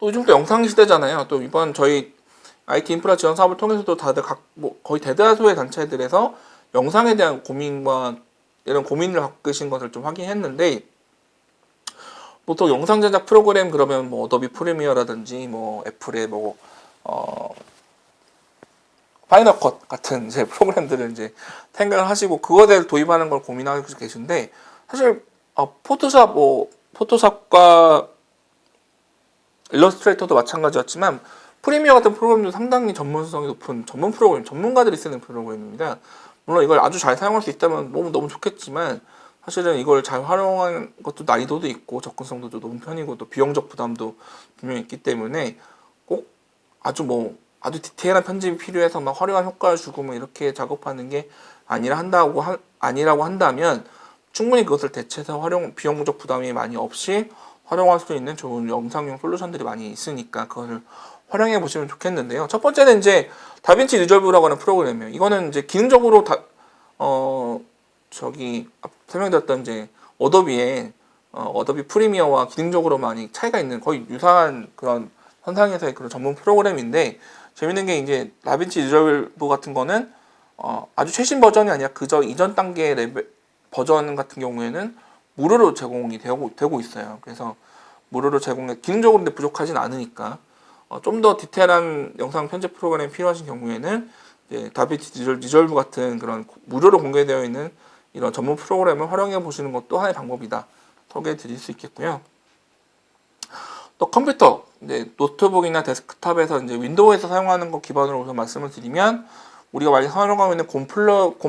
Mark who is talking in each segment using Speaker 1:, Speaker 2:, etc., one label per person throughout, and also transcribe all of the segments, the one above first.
Speaker 1: 또 요즘 또 영상 시대잖아요. 또 이번 저희 IT 인프라 지원 사업을 통해서도 다들 거의 대다수의 단체들에서 영상에 대한 고민과 이런 고민을 갖고 계신 것을 좀 확인했는데, 보통 영상 제작 프로그램 그러면 뭐 어도비 프리미어라든지 뭐 애플의 뭐 파이널 컷 같은 이제 프로그램들을 이제 생각을 하시고 그거에 대해서 도입하는 걸 고민하고 계신데, 사실 포토샵과 일러스트레이터도 마찬가지였지만 프리미어 같은 프로그램도 상당히 전문성이 높은 전문 프로그램, 전문가들이 쓰는 프로그램입니다. 물론 이걸 아주 잘 사용할 수 있다면 너무 좋겠지만, 사실은 이걸 잘 활용하는 것도 난이도도 있고 접근성도 높은 편이고 또 비용적 부담도 분명히 있기 때문에 꼭 아주 디테일한 편집이 필요해서 막 화려한 효과를 주고 뭐 이렇게 작업하는 게 아니라고 한다면 충분히 그것을 대체해서 비용적 부담이 많이 없이 활용할 수 있는 좋은 영상용 솔루션들이 많이 있으니까 그것을 활용해 보시면 좋겠는데요. 첫 번째는 이제 다빈치 리졸브라고 하는 프로그램이에요. 이거는 이제 기능적으로 설명드렸던 이제 어도비 프리미어와 기능적으로 많이 차이가 있는 거의 유사한 그런 선상에서의 그런 전문 프로그램인데, 재밌는 게 이제 다빈치 리졸브 같은 거는 아주 최신 버전이 아니라 그저 이전 단계 레벨 버전 같은 경우에는 무료로 제공이 되고 있어요. 그래서 무료로 기능적으로 근데 부족하진 않으니까 좀 더 디테일한 영상 편집 프로그램이 필요하신 경우에는 이제 다빈치 리졸브 같은 그런 무료로 공개되어 있는 이런 전문 프로그램을 활용해 보시는 것도 하나의 방법이다 소개해 드릴 수 있겠고요. 또 컴퓨터, 이제 노트북이나 데스크탑에서 이제 윈도우에서 사용하는 것 기반으로 우선 말씀을 드리면, 우리가 많이 사용하고 있는 곰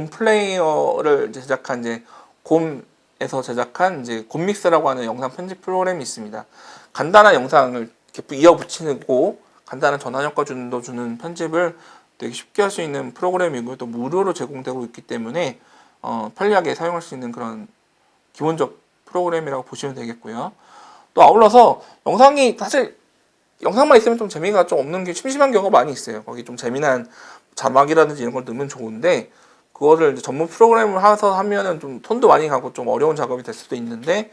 Speaker 1: 플레이어를 제작한 이제 곰에서 제작한 이제 곰믹스라고 하는 영상 편집 프로그램이 있습니다. 간단한 영상을 이렇게 이어붙이고 간단한 전환 효과 주는 편집을 되게 쉽게 할 수 있는 프로그램이고 또 무료로 제공되고 있기 때문에 편리하게 사용할 수 있는 그런 기본적 프로그램이라고 보시면 되겠고요. 또 아울러서 사실 영상만 있으면 좀 재미가 좀 없는 게 심심한 경우가 많이 있어요. 거기 좀 재미난 자막이라든지 이런 걸 넣으면 좋은데, 그거를 이제 전문 프로그램을 해서 하면은 좀 손도 많이 가고 좀 어려운 작업이 될 수도 있는데,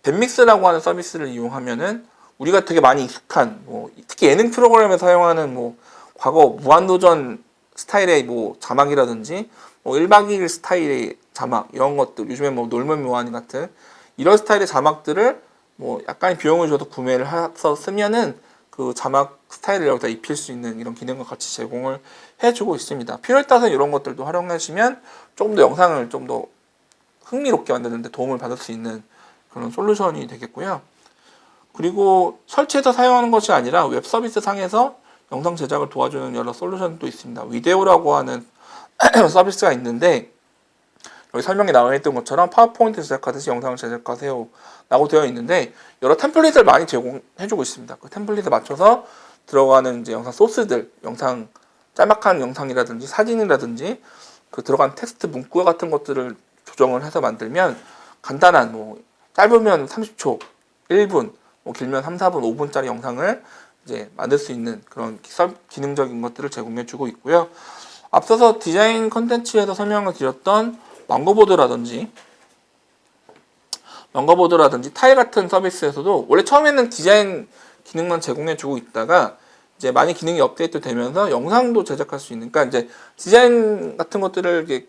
Speaker 1: 밴믹스라고 하는 서비스를 이용하면은 우리가 되게 많이 익숙한 특히 예능 프로그램에 사용하는 과거 무한도전 스타일의 자막이라든지 1박 2일 스타일의 자막 이런 것들, 요즘에 놀면 뭐하니 같은 이런 스타일의 자막들을 약간의 비용을 줘도 구매를 해서 쓰면은 그 자막 스타일을 여기다 입힐 수 있는 이런 기능과 같이 제공을 해주고 있습니다. 필요에 따라서 이런 것들도 활용하시면 조금 더 영상을 좀 더 흥미롭게 만드는 데 도움을 받을 수 있는 그런 솔루션이 되겠고요. 그리고 설치해서 사용하는 것이 아니라 웹 서비스 상에서 영상 제작을 도와주는 여러 솔루션도 있습니다. 위데오라고 하는 서비스가 있는데, 여기 설명에 나와 있던 것처럼 파워포인트 제작하듯이 영상을 제작하세요 라고 되어 있는데, 여러 템플릿을 많이 제공해주고 있습니다. 그 템플릿에 맞춰서 들어가는 이제 영상 소스들, 짤막한 영상이라든지 사진이라든지 그 들어간 텍스트 문구 같은 것들을 조정을 해서 만들면 간단한 짧으면 30초, 1분, 길면 3, 4분, 5분짜리 영상을 이제 만들 수 있는 그런 기능적인 것들을 제공해주고 있고요. 앞서서 디자인 컨텐츠에서 설명을 드렸던 망고보드라든지 타일 같은 서비스에서도 원래 처음에는 디자인 기능만 제공해주고 있다가 이제 많이 기능이 업데이트 되면서 영상도 제작할 수 있는, 그러니까 이제 디자인 같은 것들을 이렇게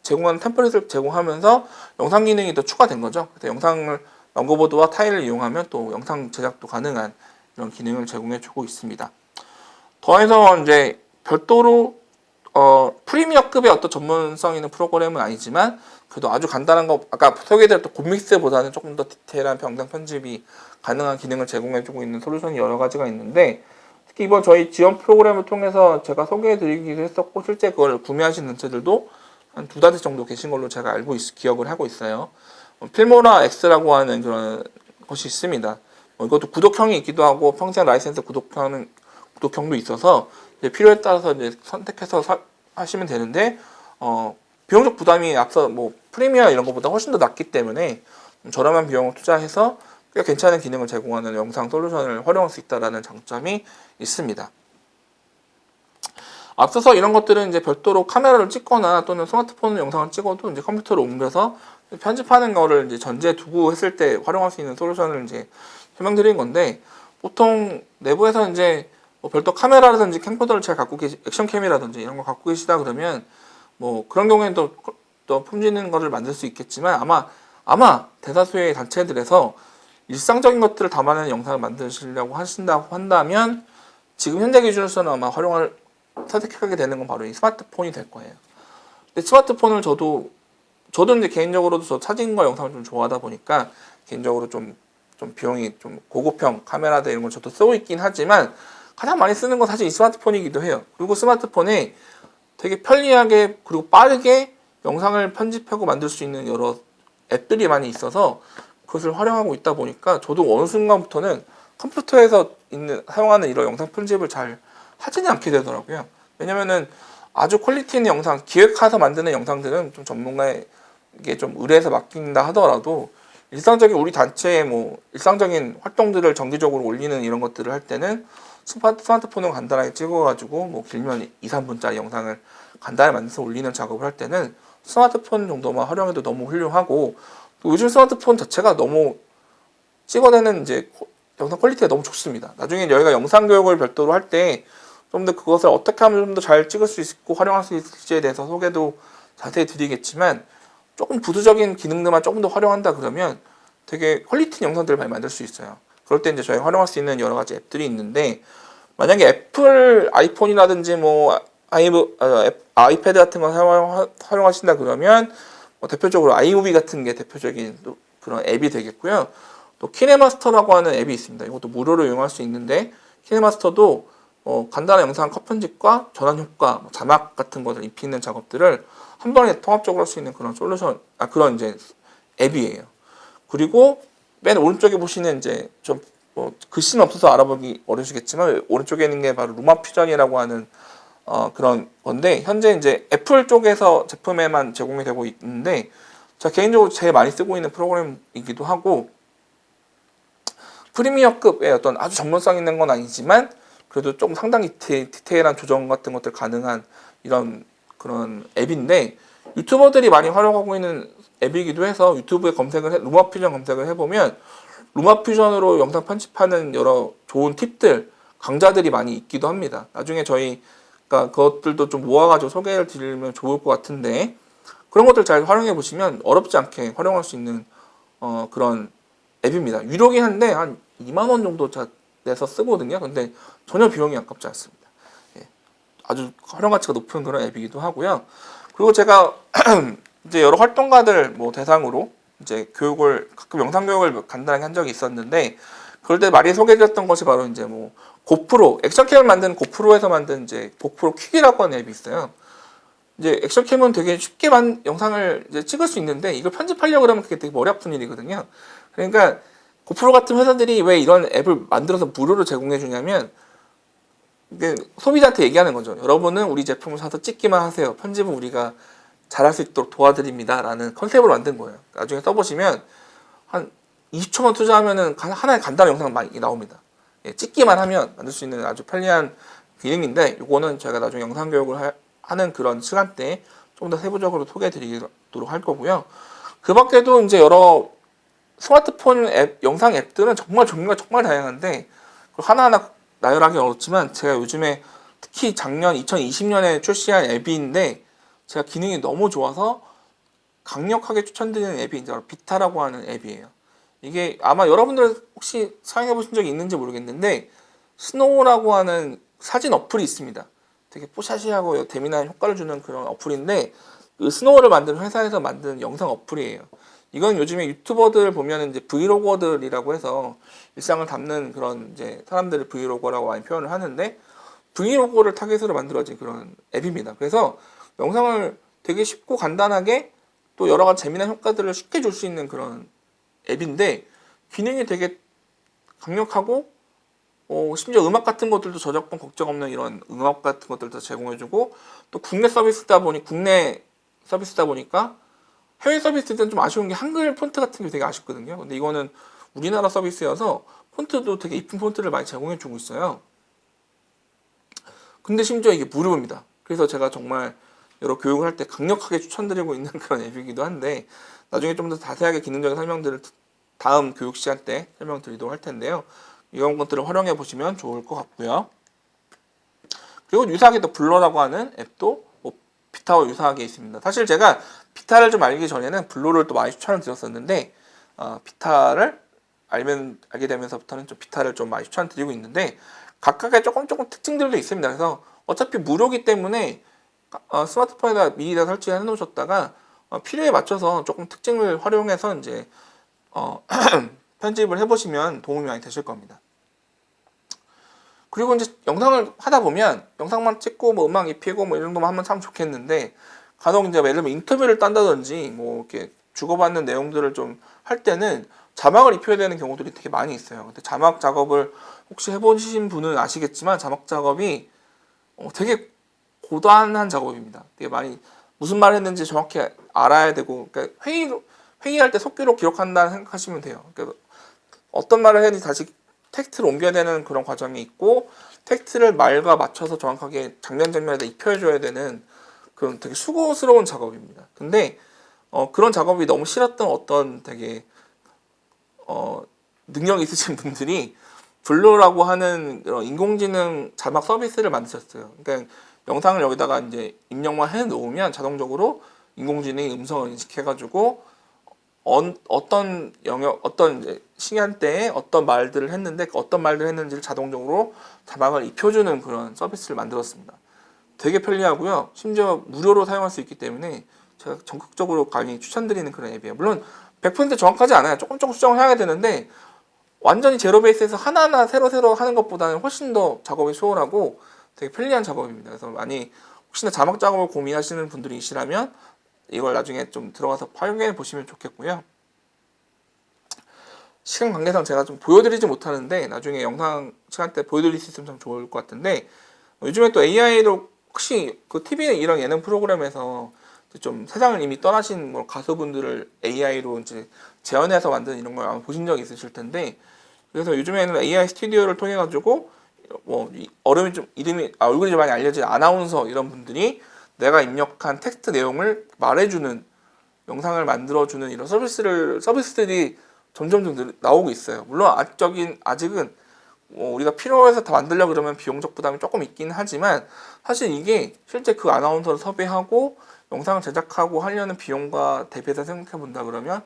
Speaker 1: 제공하는 템플릿을 제공하면서 영상 기능이 더 추가된 거죠. 그래서 망고보드와 타일을 이용하면 또 영상 제작도 가능한 이런 기능을 제공해주고 있습니다. 더해서 이제 별도로 프리미어급의 어떤 전문성 있는 프로그램은 아니지만 그래도 아주 간단한 거, 아까 소개해드렸던 곰믹스보다는 조금 더 디테일한 영상 편집이 가능한 기능을 제공해주고 있는 솔루션이 여러 가지가 있는데, 특히 이번 저희 지원 프로그램을 통해서 제가 소개해드리기도 했었고 실제 그걸 구매하신 단체들도 한 2단체 정도 계신 걸로 제가 기억을 하고 있어요. 필모라 X라고 하는 그런 것이 있습니다. 이것도 구독형이 있기도 하고 평생 라이센스 구독형도 있어서 이제 필요에 따라서 이제 선택해서 하시면 되는데, 비용적 부담이 앞서 프리미어 이런 것보다 훨씬 더 낮기 때문에 저렴한 비용을 투자해서 꽤 괜찮은 기능을 제공하는 영상 솔루션을 활용할 수 있다는 장점이 있습니다. 앞서서 이런 것들은 이제 별도로 카메라를 찍거나 또는 스마트폰으로 영상을 찍어도 이제 컴퓨터로 옮겨서 편집하는 거를 이제 전제에 두고 했을 때 활용할 수 있는 솔루션을 이제 설명드린 건데, 보통 내부에서 이제 뭐 별도 카메라라든지 캠코더를 잘 갖고 계시, 액션캠이라든지 이런 거 갖고 계시다 그러면 뭐 그런 경우에는 또 품지는 거를 만들 수 있겠지만 아마 대다수의 단체들에서 일상적인 것들을 담아내는 영상을 만드시려고 하신다고 한다면 지금 현재 기준으로서는 아마 활용을 선택하게 되는 건 바로 이 스마트폰이 될 거예요. 근데 스마트폰을 저도 이제 개인적으로도 저 사진과 영상을 좀 좋아하다 보니까 개인적으로 좀 비용이 좀 고급형 카메라들 이런 걸 저도 쓰고 있긴 하지만 가장 많이 쓰는 건 사실 이 스마트폰이기도 해요. 그리고 스마트폰에 되게 편리하게 그리고 빠르게 영상을 편집하고 만들 수 있는 여러 앱들이 많이 있어서 그것을 활용하고 있다 보니까 저도 어느 순간부터는 컴퓨터에서 사용하는 이런 영상 편집을 잘 하지는 않게 되더라고요. 왜냐면은 아주 퀄리티 있는 영상, 기획해서 만드는 영상들은 좀 전문가에게 좀 의뢰해서 맡긴다 하더라도 일상적인 우리 단체의 뭐 일상적인 활동들을 정기적으로 올리는 이런 것들을 할 때는 스마트폰으로 간단하게 찍어가지고 뭐 길면 2, 3분짜리 영상을 간단히 만들어서 올리는 작업을 할 때는 스마트폰 정도만 활용해도 너무 훌륭하고 요즘 스마트폰 자체가 너무 찍어내는 이제 영상 퀄리티가 너무 좋습니다. 나중에 저희가 영상 교육을 별도로 할 때 좀 더 그것을 어떻게 하면 좀 더 잘 찍을 수 있고 활용할 수 있을지에 대해서 소개도 자세히 드리겠지만 조금 부수적인 기능들만 조금 더 활용한다 그러면 되게 퀄리티 있는 영상들을 많이 만들 수 있어요. 그럴 때 이제 저희가 활용할 수 있는 여러 가지 앱들이 있는데 만약에 애플 아이폰이라든지 뭐 아이패드 같은 거 활용하신다 그러면 뭐 대표적으로 아이무비 같은 게 대표적인 그런 앱이 되겠고요. 또 키네마스터라고 하는 앱이 있습니다. 이것도 무료로 이용할 수 있는데 키네마스터도 간단한 영상 컷 편집과 전환 효과, 자막 같은 것을 입히는 작업들을 한 번에 통합적으로 할 수 있는 그런 그런 이제 앱이에요. 그리고 맨 오른쪽에 보시는 이제 좀 글씨는 없어서 알아보기 어려우시겠지만 오른쪽에 있는 게 바로 루마퓨전이라고 하는 그런 건데 현재 이제 애플 쪽에서 제품에만 제공이 되고 있는데 제가 개인적으로 제일 많이 쓰고 있는 프로그램이기도 하고 프리미어급의 어떤 아주 전문성 있는 건 아니지만 그래도 좀 상당히 디테일한 조정 같은 것들 가능한 이런 그런 앱인데 유튜버들이 많이 활용하고 있는 앱이기도 해서 유튜브에 루마퓨전 검색을 해보면 루마퓨전으로 영상 편집하는 여러 좋은 팁들 강좌들이 많이 있기도 합니다. 나중에 저희가 그것들도 좀 모아가지고 소개를 드리면 좋을 것 같은데 그런 것들 잘 활용해 보시면 어렵지 않게 활용할 수 있는 그런 앱입니다. 유료긴 한데 한 2만 원 정도 내서 쓰거든요. 근데 전혀 비용이 아깝지 않습니다. 예, 아주 활용 가치가 높은 그런 앱이기도 하고요. 그리고 제가 이제 여러 활동가들 뭐 대상으로 이제 가끔 영상 교육을 간단하게 한 적이 있었는데 그럴 때 많이 소개드렸던 것이 바로 이제 뭐 고프로 액션캠을 만든 고프로에서 만든 이제 고프로 퀵이라고 하는 앱이 있어요. 이제 액션캠은 되게 쉽게 영상을 이제 찍을 수 있는데 이걸 편집하려고 그러면 그게 되게 머리 아픈 일이거든요. 그러니까 고프로 같은 회사들이 왜 이런 앱을 만들어서 무료로 제공해 주냐면 소비자한테 얘기하는 거죠. 여러분은 우리 제품을 사서 찍기만 하세요. 편집은 우리가 잘할 수 있도록 도와드립니다. 라는 컨셉으로 만든 거예요. 나중에 써보시면 한 20초만 투자하면은 하나의 간단한 영상 많이 나옵니다. 예, 찍기만 하면 만들 수 있는 아주 편리한 기능인데 이거는 제가 나중에 영상 교육을 하는 그런 시간대에 좀 더 세부적으로 소개해 드리도록 할 거고요. 그 밖에도 이제 여러 스마트폰 앱, 영상 앱들은 정말 종류가 정말 다양한데 하나하나 나열하기 어렵지만 제가 요즘에 특히 작년 2020년에 출시한 앱인데 제가 기능이 너무 좋아서 강력하게 추천드리는 앱이 이제 비타라고 하는 앱이에요. 이게 아마 여러분들 혹시 사용해 보신 적이 있는지 모르겠는데 스노우라고 하는 사진 어플이 있습니다. 되게 뽀샤시하고 재미난 효과를 주는 그런 어플인데 그 스노우를 만든 회사에서 만든 영상 어플이에요. 이건 요즘에 유튜버들 보면 이제 브이로거들이라고 해서 일상을 담는 그런 이제 사람들을 브이로거라고 많이 표현을 하는데 브이로거를 타겟으로 만들어진 그런 앱입니다. 그래서 영상을 되게 쉽고 간단하게 또 여러 가지 재미난 효과들을 쉽게 줄 수 있는 그런 앱인데 기능이 되게 강력하고 심지어 음악 같은 것들도 저작권 걱정 없는 이런 음악 같은 것들도 제공해주고 또 국내 서비스다 보니까 해외 서비스들은 좀 아쉬운 게 한글 폰트 같은 게 되게 아쉽거든요. 근데 이거는 우리나라 서비스여서 폰트도 되게 이쁜 폰트를 많이 제공해주고 있어요. 근데 심지어 이게 무료입니다. 그래서 제가 정말 여러 교육을 할 때 강력하게 추천드리고 있는 그런 앱이기도 한데 나중에 좀 더 자세하게 기능적인 설명들을 다음 교육 시간 때 설명드리도록 할 텐데요. 이런 것들을 활용해 보시면 좋을 것 같고요. 그리고 유사하게 또 블러라고 하는 앱도 뭐 비타와 유사하게 있습니다. 사실 제가 비타를 좀 알기 전에는 블러를 또 많이 추천을 드렸었는데 비타를 알게 되면서부터는 좀 비타를 좀 많이 추천을 드리고 있는데 각각의 조금 특징들도 있습니다. 그래서 어차피 무료기 때문에 스마트폰에다 미리 다 설치해 놓으셨다가 필요에 맞춰서 조금 특징을 활용해서 이제 편집을 해보시면 도움이 많이 되실 겁니다. 그리고 이제 영상을 하다 보면 영상만 찍고 뭐 음악 입히고 뭐 이 정도만 하면 참 좋겠는데 간혹 이제 예를 들면 인터뷰를 딴다든지 뭐 이렇게 주고받는 내용들을 좀 할 때는 자막을 입혀야 되는 경우들이 되게 많이 있어요. 근데 자막 작업을 혹시 해보신 분은 아시겠지만 자막 작업이 되게 고단한 작업입니다. 되게 많이 무슨 말을 했는지 정확히 알아야 되고 그러니까 회의할 때 속기로 기록한다 생각하시면 돼요. 그러니까 어떤 말을 해야지 다시 텍스트를 옮겨야 되는 그런 과정이 있고 텍스트를 말과 맞춰서 정확하게 장면에 입혀줘야 되는 그런 되게 수고스러운 작업입니다. 근데 그런 작업이 너무 싫었던 어떤 되게 능력 있으신 분들이 블루라고 하는 그런 인공지능 자막 서비스를 만드셨어요. 그러니까 영상을 여기다가 이제 입력만 해 놓으면 자동적으로 인공지능이 음성을 인식해가지고 어떤 영역, 어떤 이제 시간대에 어떤 말들을 했는데 어떤 말들을 했는지를 자동적으로 자막을 입혀주는 그런 서비스를 만들었습니다. 되게 편리하고요. 심지어 무료로 사용할 수 있기 때문에 제가 적극적으로 강히 추천드리는 그런 앱이에요. 물론 100% 정확하지 않아요. 조금 수정을 해야 되는데 완전히 제로 베이스에서 하나하나 새로 하는 것보다는 훨씬 더 작업이 수월하고 되게 편리한 작업입니다. 그래서 많이 혹시나 자막 작업을 고민하시는 분들이시라면 이걸 나중에 좀 들어가서 활용해 보시면 좋겠고요. 시간 관계상 제가 좀 보여드리지 못하는데 나중에 영상 시간 때 보여드릴 수 있으면 참 좋을 것 같은데 요즘에 또 AI로 혹시 그 TV나 이런 예능 프로그램에서 좀 세상을 이미 떠나신 뭐 가수분들을 AI로 이제 재현해서 만든 이런 걸 아마 보신 적 있으실 텐데 그래서 요즘에는 AI 스튜디오를 통해 가지고 뭐 얼음이 좀 이름이 얼굴이 좀 많이 알려진 아나운서 이런 분들이 내가 입력한 텍스트 내용을 말해주는 영상을 만들어주는 이런 서비스들이 점점 나오고 있어요. 물론 아직은 뭐 우리가 필요해서 다 만들려고 그러면 비용적 부담이 조금 있긴 하지만 사실 이게 실제 그 아나운서를 섭외하고 영상을 제작하고 하려는 비용과 대비해서 생각해 본다 그러면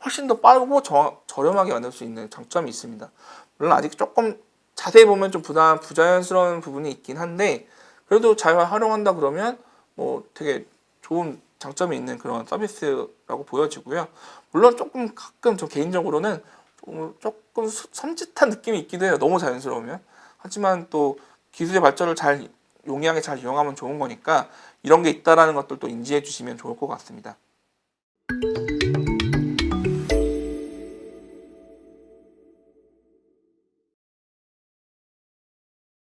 Speaker 1: 훨씬 더 빠르고 저렴하게 만들 수 있는 장점이 있습니다. 물론 아직 조금 자세히 보면 좀 부자연스러운 부분이 있긴 한데 그래도 잘 활용한다 그러면 뭐 되게 좋은 장점이 있는 그런 서비스라고 보여지고요. 물론 조금 가끔 저 개인적으로는 조금 섬찟한 느낌이 있기도 해요. 너무 자연스러우면. 하지만 또 기술의 발전을 용이하게 잘 이용하면 좋은 거니까 이런 게 있다라는 것들도 인지해 주시면 좋을 것 같습니다.